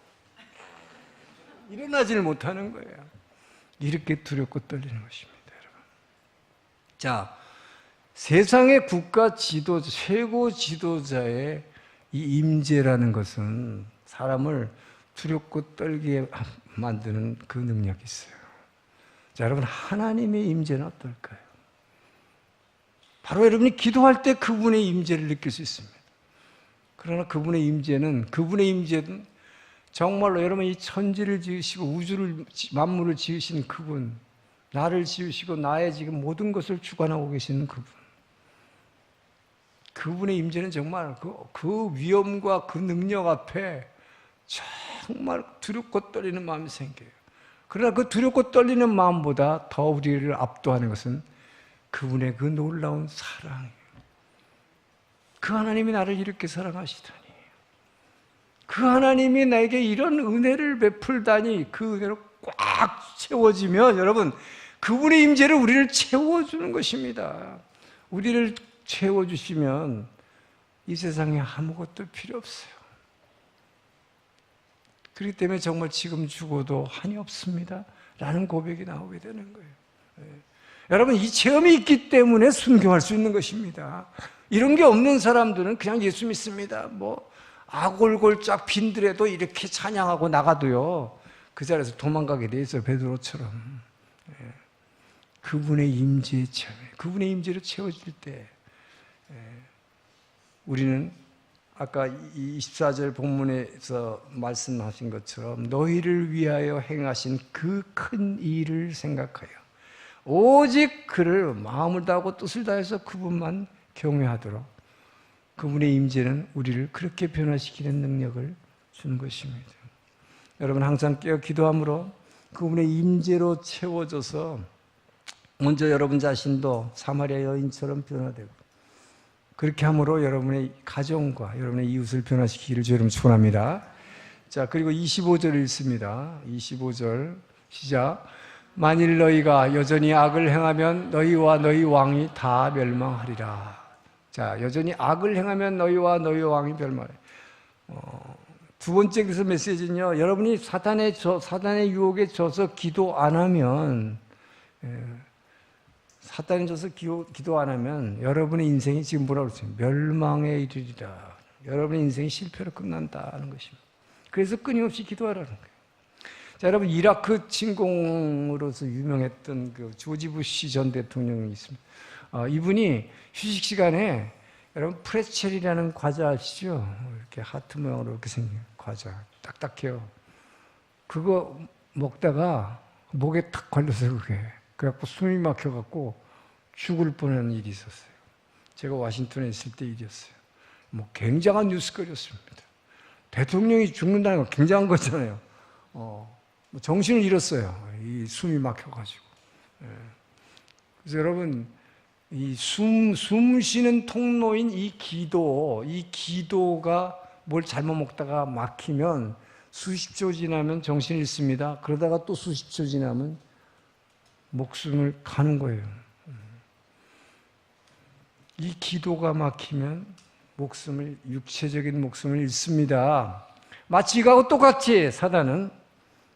일어나질 못하는 거예요. 이렇게 두렵고 떨리는 것입니다, 여러분. 자, 세상의 국가 지도자, 최고 지도자의 이 임재라는 것은 사람을 두렵고 떨게 만드는 그 능력이 있어요. 자, 여러분, 하나님의 임재는 어떨까요? 바로 여러분이 기도할 때 그분의 임재를 느낄 수 있습니다. 그러나 그분의 임재는 정말로 여러분, 이 천지를 지으시고 우주를, 만물을 지으신 그분, 나를 지으시고 나의 지금 모든 것을 주관하고 계시는 그분의 임재는 정말 그 위엄과 그 능력 앞에 정말 두렵고 떨리는 마음이 생겨요. 그러나 그 두렵고 떨리는 마음보다 더 우리를 압도하는 것은 그분의 그 놀라운 사랑이에요. 그 하나님이 나를 이렇게 사랑하시다니, 그 하나님이 나에게 이런 은혜를 베풀다니, 그 은혜로 꽉 채워지면 여러분, 그분의 임재를 우리를 채워주는 것입니다. 우리를 채워주시면 이 세상에 아무것도 필요 없어요. 그렇기 때문에 정말 지금 죽어도 한이 없습니다 라는 고백이 나오게 되는 거예요. 여러분, 이 체험이 있기 때문에 순교할 수 있는 것입니다. 이런 게 없는 사람들은 그냥 예수 믿습니다, 아골골짝 빈들에도 이렇게 찬양하고 나가도요, 그 자리에서 도망가게 돼 있어요, 베드로처럼. 그분의 임재에 그분의 임재로 채워질 때 우리는 아까 24절 본문에서 말씀하신 것처럼 너희를 위하여 행하신 그 큰 일을 생각하여 오직 그를 마음을 다하고 뜻을 다해서 그분만 경외하도록, 그분의 임재는 우리를 그렇게 변화시키는 능력을 주는 것입니다. 여러분, 항상 깨어 기도함으로 그분의 임재로 채워져서 먼저 여러분 자신도 사마리아 여인처럼 변화되고, 그렇게 함으로 여러분의 가정과 여러분의 이웃을 변화시키기를 주 여러분 축원합니다. 자, 그리고 25절 읽습니다. 25절 시작. 만일 너희가 여전히 악을 행하면 너희와 너희 왕이 다 멸망하리라. 자, 여전히 악을 행하면 너희와 너희 왕이 멸망하리라. 두 번째 그래서 메시지는요, 여러분이 사단의 유혹에 져서 기도 안 하면, 사단에 져서 기도 안 하면 여러분의 인생이 지금 뭐라고 그랬어요? 멸망에 이르리라. 여러분의 인생이 실패로 끝난다는 것입니다. 그래서 끊임없이 기도하라는 거예요. 자, 여러분, 이라크 침공으로서 유명했던 그 조지 부시 전 대통령이 있습니다. 이분이 휴식 시간에 여러분 프레첼이라는 과자 아시죠? 이렇게 하트 모양으로 이렇게 생긴 과자, 딱딱해요. 그거 먹다가 목에 탁 걸려서 그래갖고 숨이 막혀갖고 죽을 뻔한 일이 있었어요. 제가 워싱턴에 있을 때 일이었어요. 굉장한 뉴스거리였습니다. 대통령이 죽는다는 건 굉장한 거잖아요. 정신을 잃었어요. 이 숨이 막혀가지고. 그래서 여러분, 이 숨 쉬는 통로인 이 기도가 뭘 잘못 먹다가 막히면 수십 초 지나면 정신을 잃습니다. 그러다가 또 수십 초 지나면 목숨을 가는 거예요. 이 기도가 막히면 육체적인 목숨을 잃습니다. 마치 이거하고 똑같이 사단은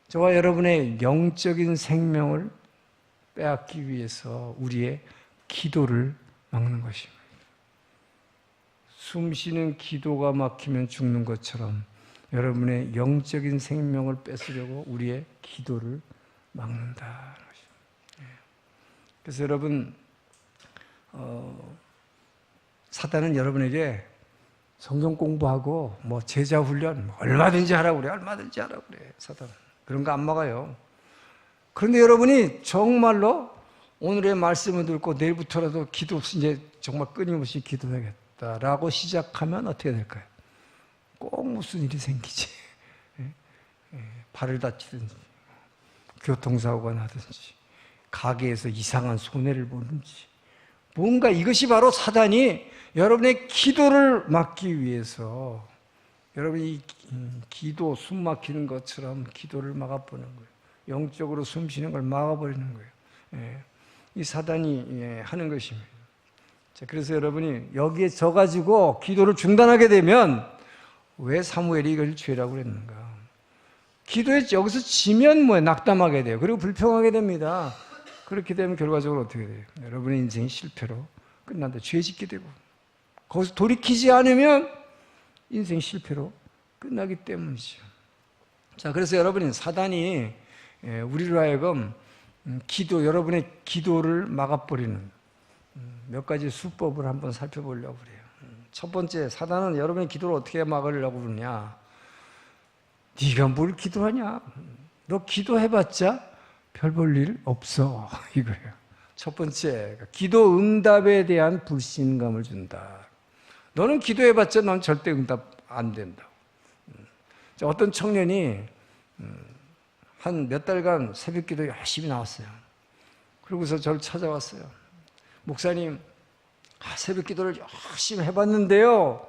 저와 여러분의 영적인 생명을 빼앗기 위해서 우리의 기도를 막는 것입니다. 숨 쉬는 기도가 막히면 죽는 것처럼 여러분의 영적인 생명을 뺏으려고 우리의 기도를 막는다는 것입니다. 그래서 여러분, 사단은 여러분에게 성경 공부하고 뭐 제자 훈련 얼마든지 하라고 그래. 얼마든지 하라고 그래. 사단 그런 거 안 막아요. 그런데 여러분이 정말로 오늘의 말씀을 듣고 내일부터라도 기도 이제 정말 끊임없이 기도해야겠다라고 시작하면 어떻게 될까요? 꼭 무슨 일이 생기지. 발을 다치든지 교통사고가 나든지 가게에서 이상한 손해를 보는지 뭔가 이것이 바로 사단이 여러분의 기도를 막기 위해서 여러분이 기도 숨 막히는 것처럼 기도를 막아보는 거예요. 영적으로 숨 쉬는 걸 막아버리는 거예요. 이 사단이 하는 것입니다. 자, 그래서 여러분이 여기에 져가지고 기도를 중단하게 되면 왜 사무엘이 이걸 죄라고 그랬는가? 기도에 여기서 지면 뭐예요? 낙담하게 돼요. 그리고 불평하게 됩니다. 그렇게 되면 결과적으로 어떻게 돼요? 여러분의 인생이 실패로 끝난다. 죄 짓게 되고 거기서 돌이키지 않으면 인생 실패로 끝나기 때문이죠. 자, 그래서 여러분이 사단이 우리로 하여금 여러분의 기도를 막아버리는 몇 가지 수법을 한번 살펴보려고 그래요. 첫 번째, 사단은 여러분의 기도를 어떻게 막으려고 그러냐? 네가 뭘 기도하냐? 너 기도해봤자 별 볼 일 없어. 이거예요. 첫 번째, 기도 응답에 대한 불신감을 준다. 너는 기도해봤자 넌 절대 응답 안 된다. 어떤 청년이 한 몇 달간 새벽기도 열심히 나왔어요. 그러고서 저를 찾아왔어요. 목사님, 새벽기도를 열심히 해봤는데요.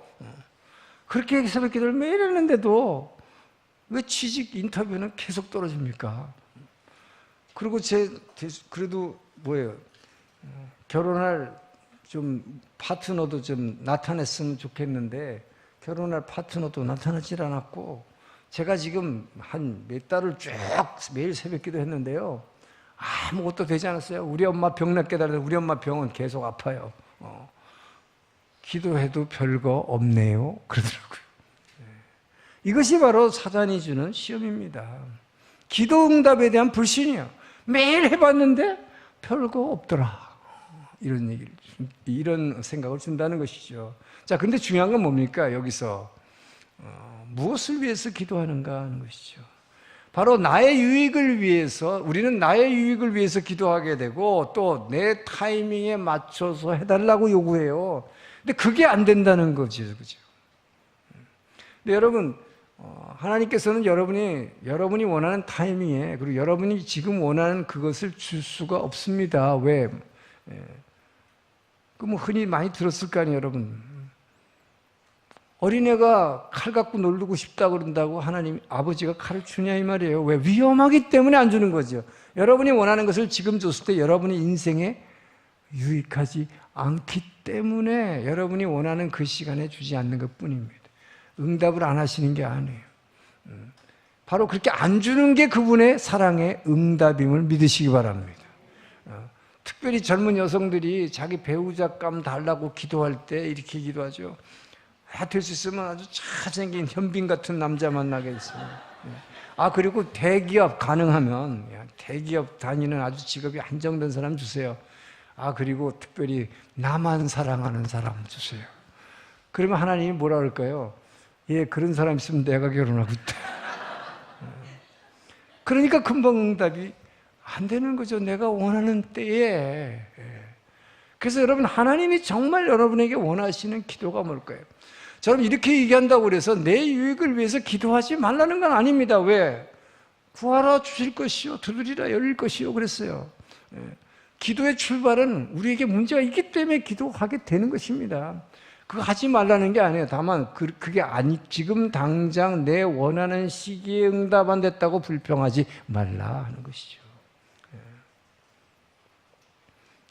그렇게 새벽기도를 매일 했는데도 왜 취직 인터뷰는 계속 떨어집니까? 그리고 그래도 뭐예요? 결혼할 좀 파트너도 좀 나타냈으면 좋겠는데 결혼할 파트너도 나타나질 않았고 제가 지금 한 몇 달을 쭉 매일 새벽기도 했는데요. 아무것도 되지 않았어요. 우리 엄마 병 낫게 달라서 우리 엄마 병은 계속 아파요. 기도해도 별거 없네요. 그러더라고요. 이것이 바로 사단이 주는 시험입니다. 기도 응답에 대한 불신이요. 매일 해봤는데 별거 없더라. 이런 생각을 준다는 것이죠. 자, 근데 중요한 건 뭡니까? 여기서 무엇을 위해서 기도하는가 하는 것이죠. 바로 나의 유익을 위해서, 우리는 나의 유익을 위해서 기도하게 되고 또 내 타이밍에 맞춰서 해달라고 요구해요. 근데 그게 안 된다는 거죠. 그죠? 근데 여러분, 하나님께서는 여러분이 원하는 타이밍에 그리고 여러분이 지금 원하는 그것을 줄 수가 없습니다. 왜? 그 뭐 흔히 많이 들었을 거 아니에요, 여러분. 어린애가 칼 갖고 놀고 싶다 그런다고 하나님 아버지가 칼을 주냐 이 말이에요. 왜? 위험하기 때문에 안 주는 거죠. 여러분이 원하는 것을 지금 줬을 때 여러분의 인생에 유익하지 않기 때문에 여러분이 원하는 그 시간에 주지 않는 것뿐입니다. 응답을 안 하시는 게 아니에요. 바로 그렇게 안 주는 게 그분의 사랑의 응답임을 믿으시기 바랍니다. 특별히 젊은 여성들이 자기 배우자감 달라고 기도할 때 이렇게 기도하죠. 될 수 있으면 아주 잘생긴 현빈 같은 남자 만나게 있습니다. 그리고 대기업 가능하면 대기업 다니는 아주 직업이 한정된 사람 주세요. 그리고 특별히 나만 사랑하는 사람 주세요. 그러면 하나님이 뭐라 그럴까요? 그런 사람 있으면 내가 결혼하고 있다. 그러니까 금방 응답이 안 되는 거죠. 내가 원하는 때에. 그래서 여러분, 하나님이 정말 여러분에게 원하시는 기도가 뭘까요? 저는 이렇게 얘기한다고 그래서 내 유익을 위해서 기도하지 말라는 건 아닙니다. 왜? 구하라 주실 것이요 두드리라 열릴 것이요 그랬어요. 기도의 출발은 우리에게 문제가 있기 때문에 기도하게 되는 것입니다. 그거 하지 말라는 게 아니에요. 다만 그게 지금 당장 내 원하는 시기에 응답 안 됐다고 불평하지 말라 하는 것이죠.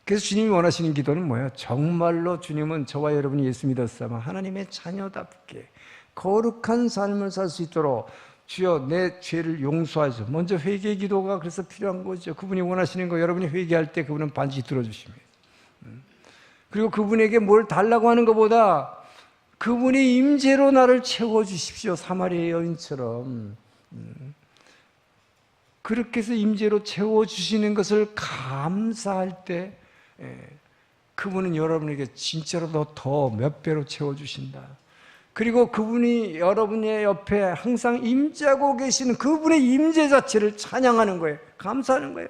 그래서 주님이 원하시는 기도는 뭐예요? 정말로 주님은 저와 여러분이 예수 믿었으면 하나님의 자녀답게 거룩한 삶을 살 수 있도록 주여 내 죄를 용서하죠. 먼저 회개 기도가 그래서 필요한 거죠. 그분이 원하시는 거 여러분이 회개할 때 그분은 반드시 들어주십니다. 그리고 그분에게 뭘 달라고 하는 것보다 그분이 임재로 나를 채워주십시오. 사마리아 여인처럼. 그렇게 해서 임재로 채워주시는 것을 감사할 때 그분은 여러분에게 진짜로 더 몇 배로 채워주신다. 그리고 그분이 여러분의 옆에 항상 임재하고 계시는 그분의 임재 자체를 찬양하는 거예요. 감사하는 거예요.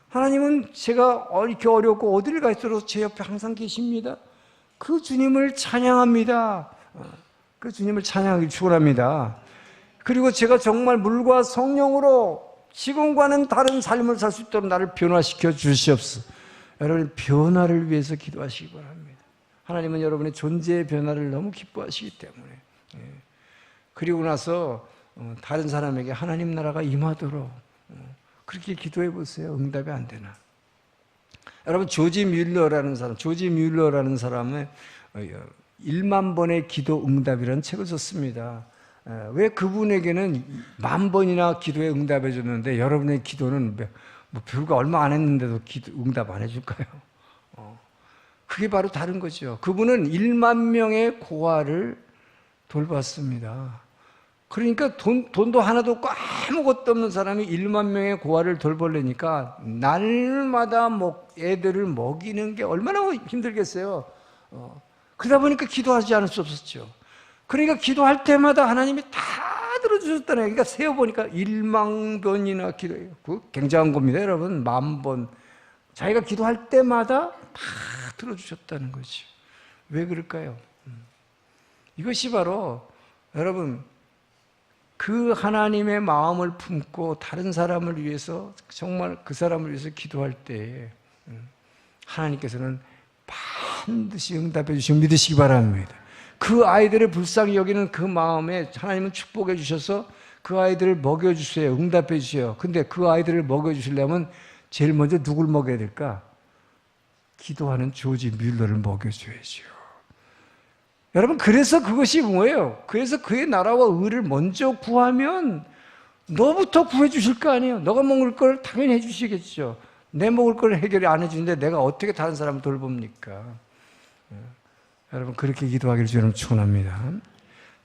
하나님은 제가 이렇게 어렵고 어딜 가 있어도 제 옆에 항상 계십니다. 그 주님을 찬양합니다. 그 주님을 찬양하기 축원합니다. 그리고 제가 정말 물과 성령으로 지금과는 다른 삶을 살 수 있도록 나를 변화시켜 주시옵소서. 여러분의 변화를 위해서 기도하시기 바랍니다. 하나님은 여러분의 존재의 변화를 너무 기뻐하시기 때문에. 그리고 나서 다른 사람에게 하나님 나라가 임하도록 그렇게 기도해 보세요. 응답이 안 되나? 여러분 조지 뮬러라는 사람의 1만 번의 기도 응답이라는 책을 썼습니다. 왜 그분에게는 10,000번이나 기도에 응답해 줬는데 여러분의 기도는 뭐 별거 얼마 안 했는데도 응답 안 해줄까요? 그게 바로 다른 거죠. 그분은 1만 명의 고아를 돌봤습니다. 그러니까 돈도 하나도 없고 아무것도 없는 사람이 1만 명의 고아를 돌보려니까 날마다 애들을 먹이는 게 얼마나 힘들겠어요. 그러다 보니까 기도하지 않을 수 없었죠. 그러니까 기도할 때마다 하나님이 다 들어주셨다는 얘기가 세어보니까 1만 번이나 기도해요. 그 굉장한 겁니다, 여러분. 10,000번. 자기가 기도할 때마다 다 들어주셨다는 거죠. 왜 그럴까요? 이것이 바로 여러분 그 하나님의 마음을 품고 다른 사람을 위해서 정말 그 사람을 위해서 기도할 때에 하나님께서는 반드시 응답해 주시고 믿으시기 바랍니다. 그 아이들을 불쌍히 여기는 그 마음에 하나님은 축복해 주셔서 그 아이들을 먹여주세요. 응답해 주세요. 근데 그 아이들을 먹여주시려면 제일 먼저 누굴 먹여야 될까? 기도하는 조지 뮬러를 먹여줘야죠. 여러분 그래서 그것이 뭐예요? 그래서 그의 나라와 의를 먼저 구하면 너부터 구해 주실 거 아니에요. 너가 먹을 걸 당연히 해 주시겠죠. 내 먹을 걸 해결이 안 해주는데 내가 어떻게 다른 사람을 돌봅니까? 여러분 그렇게 기도하기를 주님 축원합니다.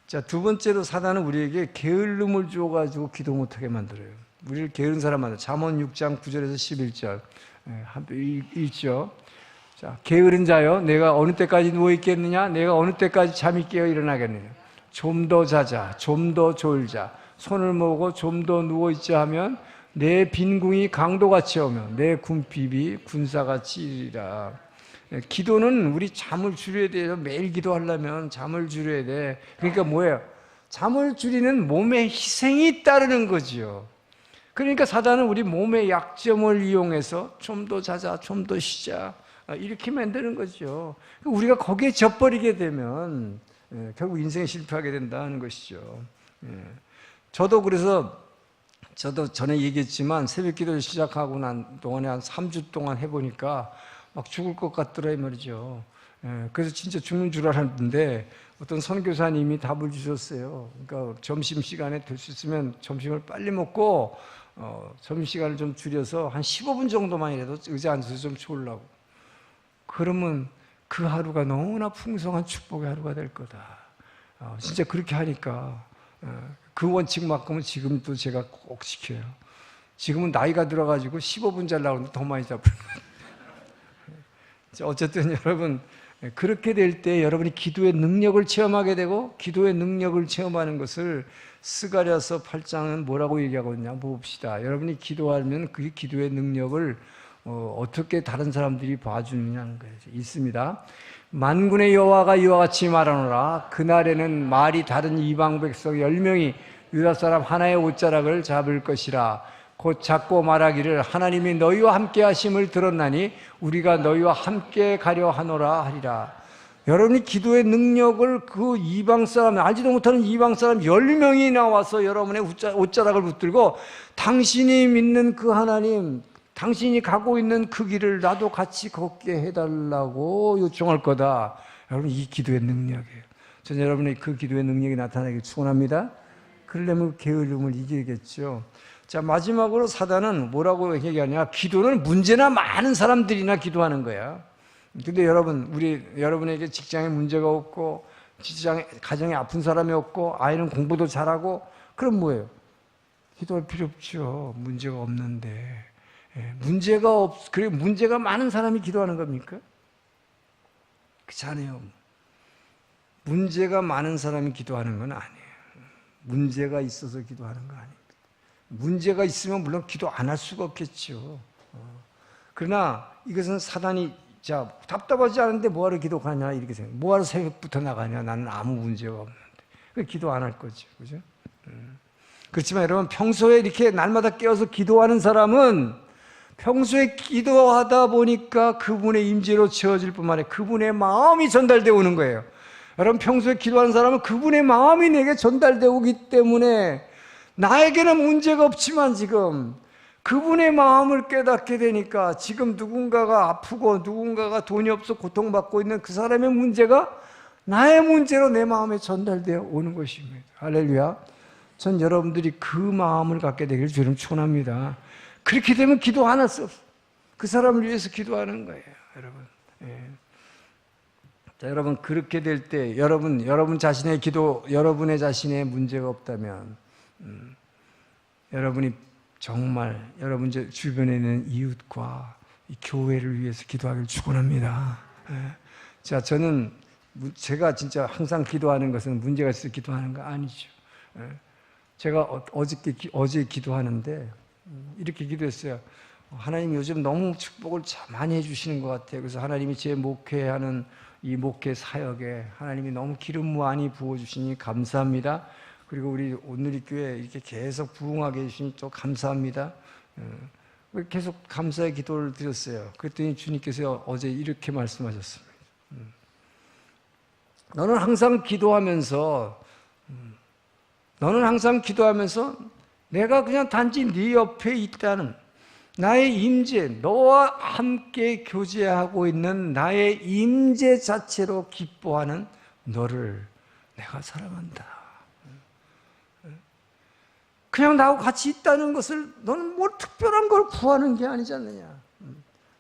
자, 두 번째로 사단은 우리에게 게을름을 줘가지고 기도 못하게 만들어요. 우리를 게으른 사람 만들어요. 잠언 6장 9절에서 11절 읽죠. 자, 게으른 자여 내가 어느 때까지 누워있겠느냐? 내가 어느 때까지 잠이 깨어 일어나겠느냐? 좀 더 자자, 좀 더 졸자, 손을 모으고 좀 더 누워있자 하면 내 빈궁이 강도같이 오며 내 궁핍이 군사같이 이리라. 기도는 우리 잠을 줄여야 돼요. 매일 기도하려면 잠을 줄여야 돼. 그러니까 뭐예요? 잠을 줄이는 몸의 희생이 따르는 거지요. 그러니까 사단은 우리 몸의 약점을 이용해서 좀 더 자자, 좀 더 쉬자 이렇게 만드는 거죠. 우리가 거기에 젖버리게 되면 결국 인생에 실패하게 된다는 것이죠. 저도 그래서 저도 전에 얘기했지만 새벽 기도를 시작하고 난 동안에 한 3주 동안 해보니까 막 죽을 것 같더라 말이죠. 그래서 진짜 죽는 줄 알았는데 어떤 선교사님이 답을 주셨어요. 그러니까 점심시간에 될 수 있으면 점심을 빨리 먹고 점심시간을 좀 줄여서 한 15분 정도만이라도 의자 앉아서 좀 졸라고. 그러면 그 하루가 너무나 풍성한 축복의 하루가 될 거다. 진짜 그렇게 하니까 그 원칙만큼은 지금도 제가 꼭 지켜요. 지금은 나이가 들어가지고 15분 자려고 하는데 더 많이 잡을 거예요. 어쨌든 여러분 그렇게 될 때 여러분이 기도의 능력을 체험하게 되고 기도의 능력을 체험하는 것을 스가랴서 8장은 뭐라고 얘기하고 있냐 봅시다. 여러분이 기도하면 그 기도의 능력을 어떻게 다른 사람들이 봐주느냐는 거예요. 있습니다. 만군의 여호와가 이와 같이 말하노라. 그날에는 말이 다른 이방 백성 10명이 유다 사람 하나의 옷자락을 잡을 것이라. 곧 잡고 말하기를 하나님이 너희와 함께 하심을 들었나니 우리가 너희와 함께 가려 하노라 하리라. 여러분이 기도의 능력을 그 이방 사람, 알지도 못하는 이방 사람 10명이 나와서 여러분의 옷자락을 붙들고 당신이 믿는 그 하나님, 당신이 가고 있는 그 길을 나도 같이 걷게 해달라고 요청할 거다. 여러분 이 기도의 능력이에요. 저는 여러분의 그 기도의 능력이 나타나길 축원합니다. 그러려면 게으름을 이기겠죠. 자, 마지막으로 사단은 뭐라고 얘기하냐? 기도는 문제나 많은 사람들이나 기도하는 거야. 근데 여러분에게 직장에 문제가 없고, 가정에 아픈 사람이 없고, 아이는 공부도 잘하고, 그럼 뭐예요? 기도할 필요 없죠. 문제가 없는데. 그래, 문제가 많은 사람이 기도하는 겁니까? 그렇지 않아요. 문제가 많은 사람이 기도하는 건 아니에요. 문제가 있어서 기도하는 거 아닙니다. 문제가 있으면 물론 기도 안 할 수가 없겠죠. 그러나 이것은 사단이 자 답답하지 않은데 뭐하러 기도하냐 이렇게 생각해요. 뭐하러 새벽부터 나가냐, 나는 아무 문제가 없는데. 기도 안 할 거죠. 그죠? 그렇지만 여러분, 평소에 이렇게 날마다 깨어서 기도하는 사람은 평소에 기도하다 보니까 그분의 임재로 채워질 뿐만 아니라 그분의 마음이 전달되어 오는 거예요. 여러분, 평소에 기도하는 사람은 그분의 마음이 내게 전달되어 오기 때문에 나에게는 문제가 없지만 지금 그분의 마음을 깨닫게 되니까 지금 누군가가 아프고 누군가가 돈이 없어 고통받고 있는 그 사람의 문제가 나의 문제로 내 마음에 전달되어 오는 것입니다. 할렐루야. 전 여러분들이 그 마음을 갖게 되기를 주님 축원합니다. 그렇게 되면 기도 안 할 수 없어요. 그 사람을 위해서 기도하는 거예요, 여러분. 예. 자, 여러분, 그렇게 될 때 여러분 자신의 기도, 여러분의 자신의 문제가 없다면 여러분이 정말 여러분 주변에 있는 이웃과 이 교회를 위해서 기도하기를 축원합니다. 예. 자, 제가 진짜 항상 기도하는 것은 문제가 있어서 기도하는 거 아니죠. 예. 제가 어제 기도하는데 이렇게 기도했어요. 하나님 요즘 너무 축복을 참 많이 해주시는 것 같아요. 그래서 하나님이 제 목회하는 이 목회 사역에 하나님이 너무 기름 많이 부어주시니 감사합니다. 그리고 우리 온누리 교회 이렇게 계속 부흥하게 해주시니 또 감사합니다. 계속 감사의 기도를 드렸어요. 그랬더니 주님께서 어제 이렇게 말씀하셨습니다. 너는 항상 기도하면서 내가 그냥 단지 네 옆에 있다는 나의 임재, 너와 함께 교제하고 있는 나의 임재 자체로 기뻐하는 너를 내가 사랑한다. 그냥 나하고 같이 있다는 것을 너는 뭘 특별한 걸 구하는 게 아니지 않느냐.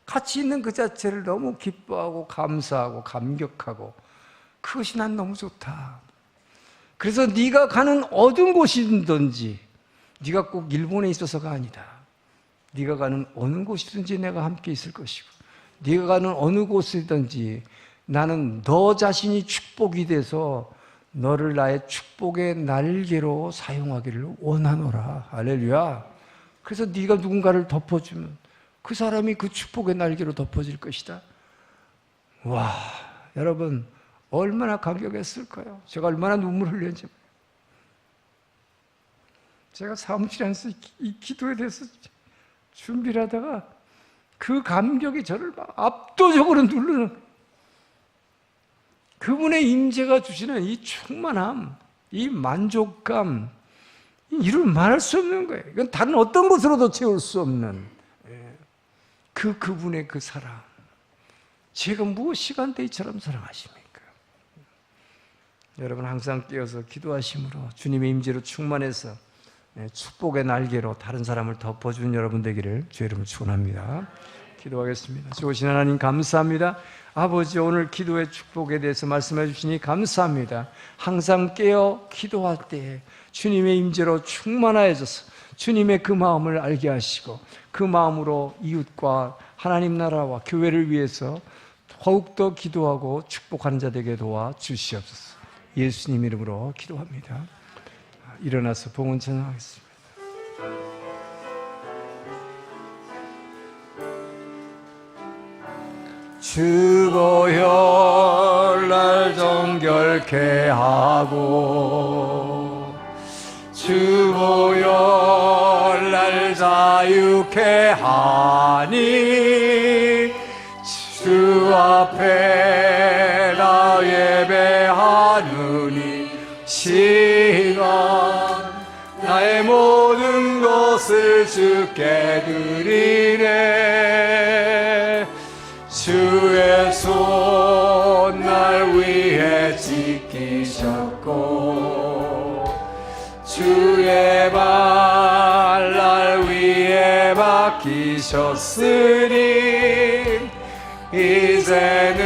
같이 있는 그 자체를 너무 기뻐하고 감사하고 감격하고 그것이 난 너무 좋다. 그래서 네가 가는 어떤 곳이든지 네가 꼭 일본에 있어서가 아니다. 네가 가는 어느 곳이든지 내가 함께 있을 것이고 네가 가는 어느 곳이든지 나는 너 자신이 축복이 돼서 너를 나의 축복의 날개로 사용하기를 원하노라. 할렐루야. 그래서 네가 누군가를 덮어주면 그 사람이 그 축복의 날개로 덮어질 것이다. 와, 여러분 얼마나 감격했을까요? 제가 얼마나 눈물 흘렸는지. 제가 사무실에 앉아서 이 기도에 대해서 준비를 하다가 그 감격이 저를 막 압도적으로 누르는 거예요. 그분의 임재가 주시는 이 충만함, 이 만족감, 이를 말할 수 없는 거예요. 이건 다른 어떤 것으로도 채울 수 없는 그분의 그 사랑. 제가 무엇 시간대이처럼 사랑하십니까? 여러분 항상 깨어서 기도하심으로 주님의 임재로 충만해서 축복의 날개로 다른 사람을 덮어준 여러분 되기를 주의 이름으로 축원합니다. 기도하겠습니다. 좋으신 하나님 감사합니다. 아버지, 오늘 기도의 축복에 대해서 말씀해 주시니 감사합니다. 항상 깨어 기도할 때에 주님의 임재로 충만해져서 주님의 그 마음을 알게 하시고 그 마음으로 이웃과 하나님 나라와 교회를 위해서 더욱더 기도하고 축복하는 자 되게 도와 주시옵소서. 예수님 이름으로 기도합니다. 일어나서 봉헌 찬양하겠습니다. 주보혈 날 정결케 하고 주보혈 날 자유케 하니 주 앞에 나 예배하느니 시간 나의 모든 것을 주께 드리네. 주의 손 날 위해 지키셨고 주의 발 날 위해 맡기셨으니 이제는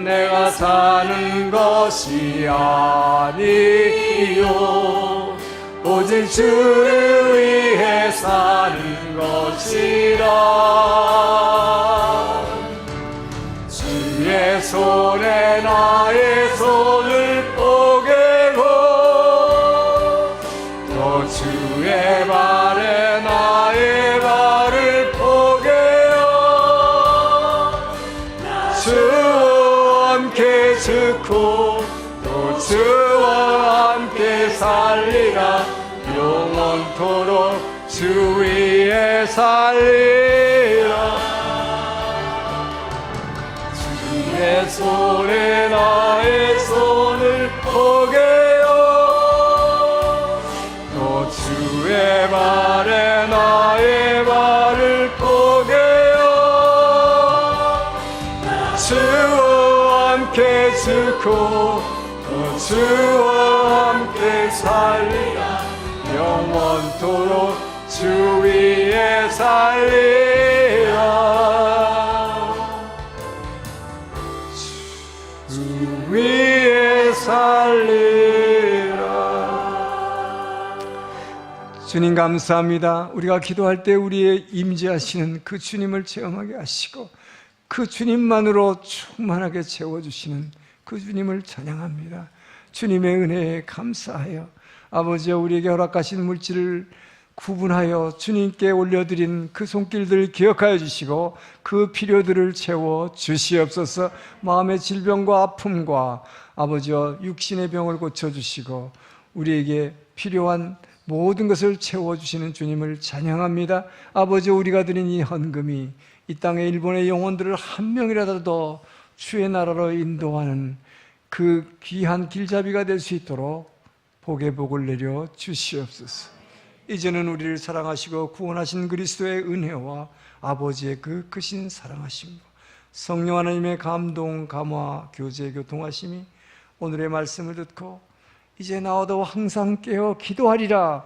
내가 사는 것이 아니요 오직 주를 위해 사는 것이라. 주 주의 손에 나의 손을 포개고 또 주의 발에 나의 발을 포개어 주와 함께 죽고 또 주와 함께 살리라 영원토록 주 위에 살리라 주의 손에 나의 손을 포개어 또 주의 발에 나의 발을 포개어 주와 함께 죽고 또 주와 함께 살리라 영원토록 주 위에 살리라 주 위에 살리라. 주님 감사합니다. 우리가 기도할 때 우리의 임재하시는 그 주님을 체험하게 하시고 그 주님만으로 충만하게 채워주시는 그 주님을 찬양합니다. 주님의 은혜에 감사하여 아버지여 우리에게 허락하신 물질을 구분하여 주님께 올려드린 그 손길들을 기억하여 주시고 그 필요들을 채워 주시옵소서. 마음의 질병과 아픔과 아버지여 육신의 병을 고쳐주시고 우리에게 필요한 모든 것을 채워주시는 주님을 찬양합니다. 아버지 우리가 드린 이 헌금이 이 땅의 일본의 영혼들을 한 명이라도 더 주의 나라로 인도하는 그 귀한 길잡이가 될 수 있도록 복의 복을 내려 주시옵소서. 이제는 우리를 사랑하시고 구원하신 그리스도의 은혜와 아버지의 그 크신 사랑하심과 성령 하나님의 감동, 감화, 교제, 교통하심이 오늘의 말씀을 듣고 이제 나와도 항상 깨어 기도하리라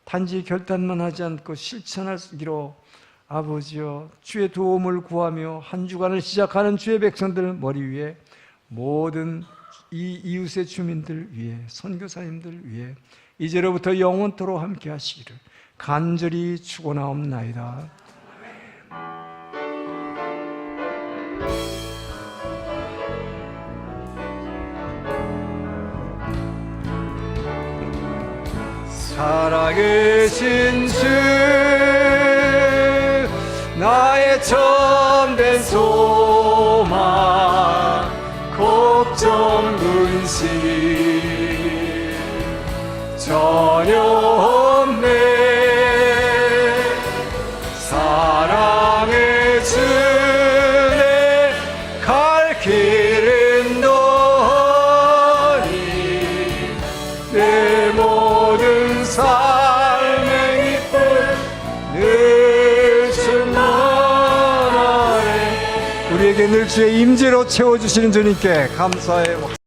단지 결단만 하지 않고 실천하기로 아버지여 주의 도움을 구하며 한 주간을 시작하는 주의 백성들 머리 위에 모든 이 이웃의 주민들 위해 선교사님들 위해 이제로부터 영원토록 함께 하시기를 간절히 축원하옵나이다. 살아계신 주 나의 참된 소망 걱정 근심 전혀 없네 사랑의 주내 갈 길은 너니 내 모든 삶의 기쁨 늘 충만하네. 우리에게 늘 주의 임재로 채워주시는 주님께 감사의